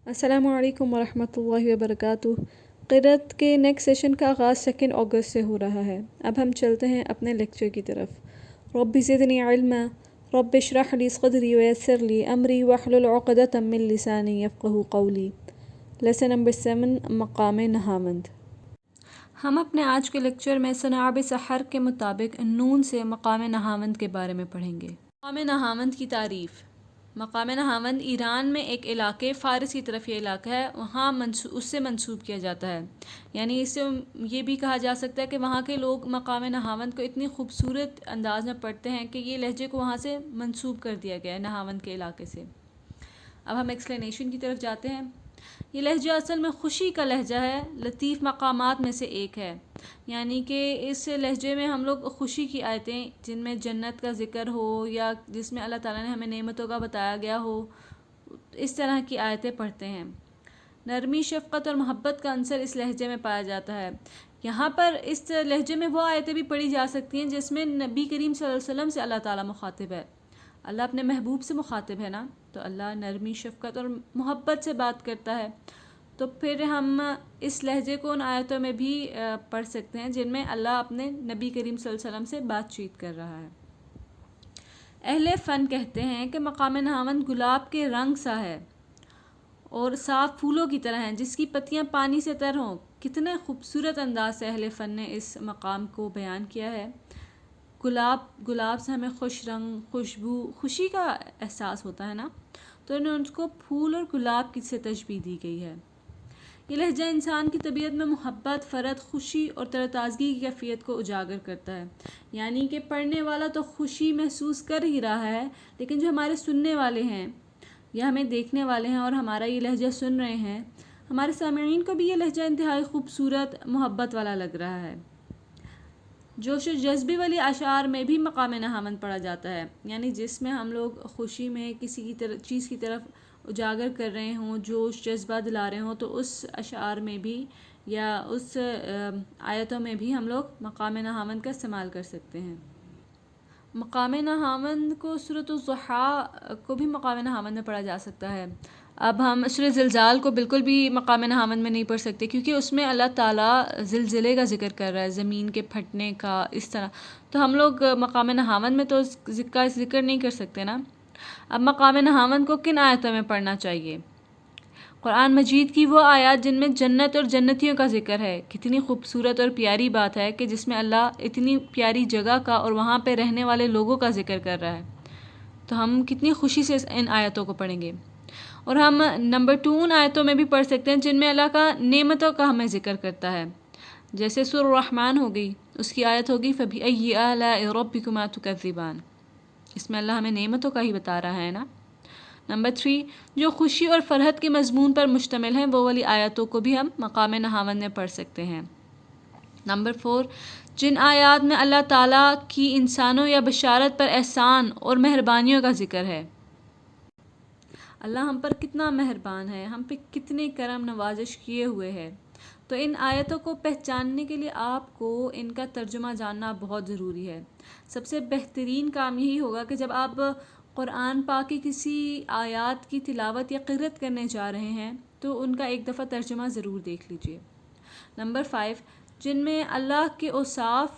السلام علیکم ورحمۃ اللہ وبرکاتہ۔ قرأت کے نیکسٹ سیشن کا آغاز 2 اگست سے ہو رہا ہے۔ اب ہم چلتے ہیں اپنے لیکچر کی طرف۔ رب زدنی علما رب اشرح لی صدری ویسر لی امری واحلل عقدۃ من لسانی یفقہوا قولی۔ لیسن نمبر 7، مقام نہاوند۔ ہم اپنے آج کے لیکچر میں صنعاب سحر کے مطابق نون سے مقام نہاوند کے بارے میں پڑھیں گے۔ مقام نہاوند کی تعریف۔ مقام نہاوند ایران میں ایک علاقے، فارس کی طرف یہ علاقہ ہے، وہاں اس سے منسوب کیا جاتا ہے۔ یعنی اس سے یہ بھی کہا جا سکتا ہے کہ وہاں کے لوگ مقام نہاوند کو اتنی خوبصورت انداز میں پڑھتے ہیں کہ یہ لہجے کو وہاں سے منسوب کر دیا گیا ہے، نہاوند کے علاقے سے۔ اب ہم ایکسپلینیشن کی طرف جاتے ہیں۔ یہ لہجہ اصل میں خوشی کا لہجہ ہے، لطیف مقامات میں سے ایک ہے۔ یعنی کہ اس لہجے میں ہم لوگ خوشی کی آیتیں، جن میں جنت کا ذکر ہو یا جس میں اللہ تعالیٰ نے ہمیں نعمتوں کا بتایا گیا ہو، اس طرح کی آیتیں پڑھتے ہیں۔ نرمی، شفقت اور محبت کا عنصر اس لہجے میں پایا جاتا ہے۔ یہاں پر اس لہجے میں وہ آیتیں بھی پڑھی جا سکتی ہیں جس میں نبی کریم صلی اللہ علیہ وسلم سے اللہ تعالیٰ مخاطب ہے۔ اللہ اپنے محبوب سے مخاطب ہے نا، تو اللہ نرمی، شفقت اور محبت سے بات کرتا ہے۔ تو پھر ہم اس لہجے کو ان آیتوں میں بھی پڑھ سکتے ہیں جن میں اللہ اپنے نبی کریم صلی اللہ علیہ وسلم سے بات چیت کر رہا ہے۔ اہل فن کہتے ہیں کہ مقام نہاوند گلاب کے رنگ سا ہے اور صاف پھولوں کی طرح ہیں جس کی پتیاں پانی سے تر ہوں۔ کتنے خوبصورت انداز سے اہل فن نے اس مقام کو بیان کیا ہے۔ گلاب سے ہمیں خوش رنگ، خوشبو، خوشی کا احساس ہوتا ہے نا، تو انہوں نے اس کو پھول اور گلاب کی سے تشبیہ دی گئی ہے۔ یہ لہجہ انسان کی طبیعت میں محبت، فرحت، خوشی اور تر و تازگی کی کیفیت کو اجاگر کرتا ہے۔ یعنی کہ پڑھنے والا تو خوشی محسوس کر ہی رہا ہے، لیکن جو ہمارے سننے والے ہیں یا ہمیں دیکھنے والے ہیں اور ہمارا یہ لہجہ سن رہے ہیں، ہمارے سامعین کو بھی یہ لہجہ انتہائی خوبصورت، محبت والا لگ رہا ہے۔ جوش و جذبے والی اشعار میں بھی مقام نہاوند پڑھا جاتا ہے، یعنی جس میں ہم لوگ خوشی میں کسی کی چیز کی طرف اجاگر کر رہے ہوں، جوش جذبہ دلا رہے ہوں، تو اس اشعار میں بھی یا اس آیتوں میں بھی ہم لوگ مقام نہاوند کا استعمال کر سکتے ہیں۔ مقام نہاوند کو سورۃ الضحیٰ کو بھی مقام نہاوند میں پڑھا جا سکتا ہے۔ اب ہم سورۃ زلزال کو بالکل بھی مقام نہاوند میں نہیں پڑھ سکتے، کیونکہ اس میں اللہ تعالیٰ زلزلے کا ذکر کر رہا ہے، زمین کے پھٹنے کا، اس طرح۔ تو ہم لوگ مقام نہاوند میں تو اس کا ذکر نہیں کر سکتے نا۔ اب مقام نہاوند کو کن آیتوں میں پڑھنا چاہیے؟ قرآن مجید کی وہ آیات جن میں جنت اور جنتیوں کا ذکر ہے۔ کتنی خوبصورت اور پیاری بات ہے کہ جس میں اللہ اتنی پیاری جگہ کا اور وہاں پہ رہنے والے لوگوں کا ذکر کر رہا ہے، تو ہم کتنی خوشی سے ان آیتوں کو پڑھیں گے۔ اور ہم نمبر 2 ان آیتوں میں بھی پڑھ سکتے ہیں جن میں اللہ کا نعمتوں کا ہمیں ذکر کرتا ہے، جیسے سورۃ الرحمن ہو گئی، اس کی آیت ہوگی فَبِأَيِّ آلَاءِ رَبِّكُمَا تُكَذِّبَانِ۔ اس میں اللہ ہمیں نعمتوں کا ہی بتا رہا ہے نا۔ نمبر 3 جو خوشی اور فرحت کے مضمون پر مشتمل ہیں، وہ والی آیتوں کو بھی ہم مقام نہاوند میں پڑھ سکتے ہیں۔ نمبر 4 جن آیات میں اللہ تعالیٰ کی انسانوں یا بشارت پر احسان اور مہربانیوں کا ذکر ہے۔ اللہ ہم پر کتنا مہربان ہے، ہم پہ کتنے کرم نوازش کیے ہوئے ہے۔ تو ان آیتوں کو پہچاننے کے لیے آپ کو ان کا ترجمہ جاننا بہت ضروری ہے۔ سب سے بہترین کام یہی ہوگا کہ جب آپ قرآن پاک کی کسی آیات کی تلاوت یا قرأت کرنے جا رہے ہیں تو ان کا ایک دفعہ ترجمہ ضرور دیکھ لیجئے۔ نمبر 5 جن میں اللہ کے اوصاف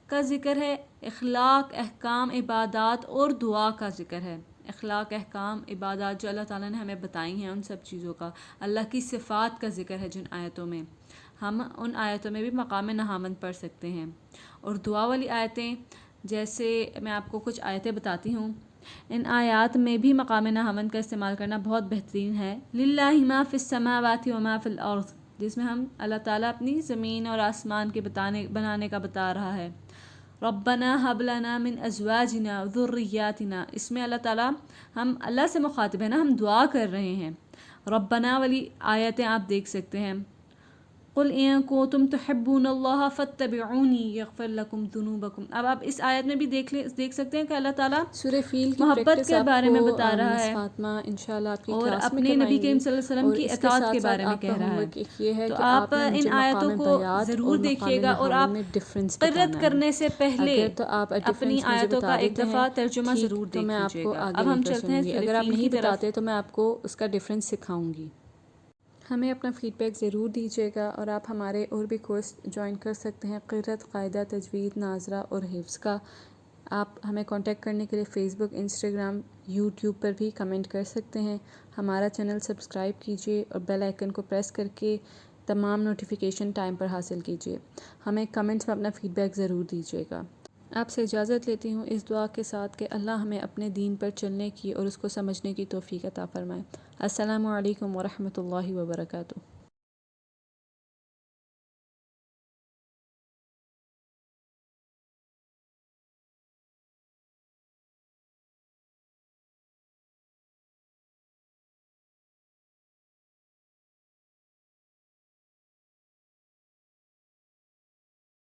کا ذکر ہے، اخلاق، احکام، عبادات اور دعا کا ذکر ہے۔ اخلاق، احکام، عبادات جو اللہ تعالیٰ نے ہمیں بتائی ہیں، ان سب چیزوں کا، اللہ کی صفات کا ذکر ہے جن آیتوں میں، ہم ان آیتوں میں بھی مقام نہاوند پڑھ سکتے ہیں۔ اور دعا والی آیتیں، جیسے میں آپ کو کچھ آیتیں بتاتی ہوں، ان آیات میں بھی مقام نہاوند کا استعمال کرنا بہت بہترین ہے۔ لِلَّهِ مَا فِي السَّمَاوَاتِ وَمَا فِي الْأَرْضِ، جس میں ہم اللہ تعالیٰ اپنی زمین اور آسمان کے بنانے کا بتا رہا ہے۔ رَبَّنَا هَبْ لَنَا مِنْ أَزْوَاجِنَا وَذُرِّيَّاتِنَا، اس میں اللہ تعالیٰ، ہم اللہ سے مخاطب ہیں نا، ہم دعا کر رہے ہیں۔ ربنا والی آیتیں آپ دیکھ سکتے ہیں۔ قُلْ إِن كُنتُمْ تُحِبُّونَ اللَّهَ فَاتَّبِعُونِي يَغْفِرْ لَكُمْ ذُنُوبَكُمْ۔ اب آپ اس آیت میں بھی دیکھ سکتے ہیں کہ اللہ تعالیٰ سورہ فیل کی محبت کے بارے میں بتا رہا ہے فاطمہ انشاءاللہ آپ کی اور کلاس میں اپنے نبی کریم صلی اللہ علیہ وسلم کی اطاعت کے بارے میں کہہ رہا ہے۔ تو آپ ان آیتوں کو ضرور دیکھیے گا اور آپ قرأت کرنے سے پہلے اپنی آیتوں کا ایک دفعہ ترجمہ ضرور دیکھ لیجیے گا۔ اب ہم چلتے ہیں اگر آپ نہیں بتاتے تو میں آپ کو اس کا ڈفرینس سکھاؤں گی۔ ہمیں اپنا فیڈ بیک ضرور دیجیے گا، اور آپ ہمارے اور بھی کورس جوائن کر سکتے ہیں، قرأت، قاعدہ، تجوید، ناظرہ اور حفظ کا۔ آپ ہمیں کانٹیکٹ کرنے کے لیے فیس بک، انسٹاگرام، یوٹیوب پر بھی کمنٹ کر سکتے ہیں۔ ہمارا چینل سبسکرائب کیجیے اور بیل آئیکن کو پریس کر کے تمام نوٹیفیکیشن ٹائم پر حاصل کیجیے۔ ہمیں کمنٹس میں اپنا فیڈ بیک ضرور دیجیے گا۔ آپ سے اجازت لیتی ہوں اس دعا کے ساتھ کہ اللہ ہمیں اپنے دین پر چلنے کی اور اس کو سمجھنے کی توفیق عطا فرمائے۔ السلام علیکم ورحمۃ اللہ وبرکاتہ۔